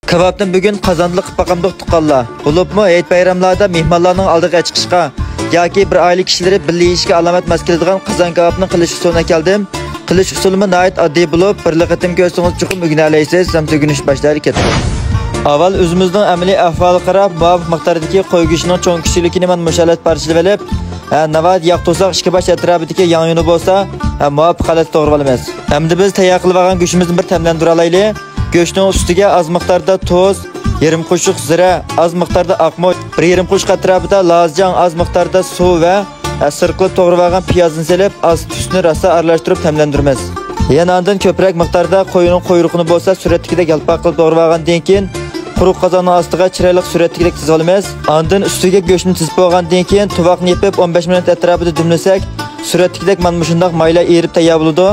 Kebabdan bugun qozonliq paqamdiq tuqqanlar. Bo'libmi hayit bayramlarda mehmonlarning oldiga chiqishga yoki bir oila kishilari birga yeyishga alomat mas keladigan qozon kebabni qilish usuluna keldim. Qilish usulimi nihoyat oddiy bo'lib, bir liqatim ko'rsangiz chuqur o'rganalaysiz, samsugunish boshlari ketadi. Avval o'zimizning amaliy ahvoliga qarab, muvofiq miqdordagi qo'y go'shtining cho'ng kichikligini men mushallat parchalab olib, navad yog' to'saq ishki bosh atrofidagi yong'ini bo'lsa, muvofiq holatda to'g'ri olamiz. Endi biz tayyor qilib olgan go'shtimizni bir tamlantira olaylik. Go'shtning ustiga az miqdorda tuz, yarim qoshiq zira, az miqdorda oqmoy, bir yarim qoshiq atrofida lozjang, az miqdorda suv va sirqilib to'g'rilgan piyozni selib, az tuzni rosa aralashtirib tamlantiramiz. Yana undan ko'proq miqdorda qo'yning quyruqini bo'lsa, suratdagidek yalpoq qilib to'g'rilgandan keyin quruq qozonning ostiga chiroyli suratdagidek tizib olamiz. Undan ustiga go'shtni tizib bo'lgandan keyin tuvoqni yepib 15 minut atrofida dumlasak, suratdagidek mana shunday mayla erib tayyor bo'ladi.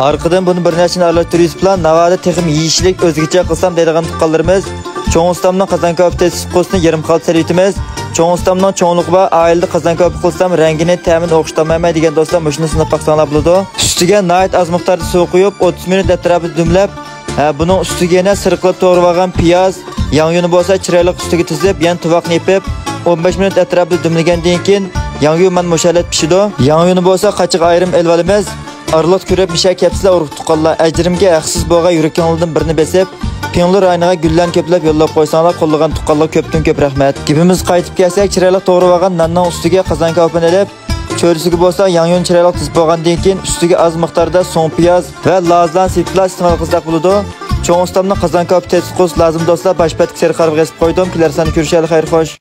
Arqadan bunu bir nechini aralashtirib bilan navada texim yeyishlik o'zgacha qilsam deydigan tuqqanlarimiz cho'ng ustamning qozon kebab tezqosini yarim qalt saritimiz. Cho'ng ustamning cho'ngluqi va oilada qozon kebab qilsam rangini ta'min o'xshamayman degan do'stlar mushuni sinab baqsanlar bo'ladi. Ustiga nihoyat az miqdorda suv quyib 30 minut atrofida dumlab, buning ustiga yana sirqilib to'g'rilgan piyoz, yong'ini bo'lsa chiroyli ustiga tizib, yana tuvoqni yepib 15 minut atrofida dumlagandan keyin yong'in man mushallat pishidi. Yong'ini bo'lsa qachiq ayrim elib olamiz. Arlat ko'rib misha kapsizlar urib tuqqanlar ajrimga haqsiz bo'lgan yurakinglardan birini besib, Pinglar ayniga gullan ko'plab yo'llab qo'ysanglar, qo'llagan tuqqanlar ko'pdan ko'p rahmat. Gibimiz qaytib kelsak, chiroyli to'g'rilgan nanning ustiga qozon kebabini ilib, cho'risiga bo'lsa yong'in chiroyli tizib bo'lgandan keyin ustiga az miqdorda so'ng piyoz va lozlan siplar iste'mol qilsak bo'ladi. Cho'ng ustamning qozon kebab tezqos lozim do'stlar, boshpatga seri qarab g'asib qo'ydim. Kelar sani ko'rishali xayr xo'sh.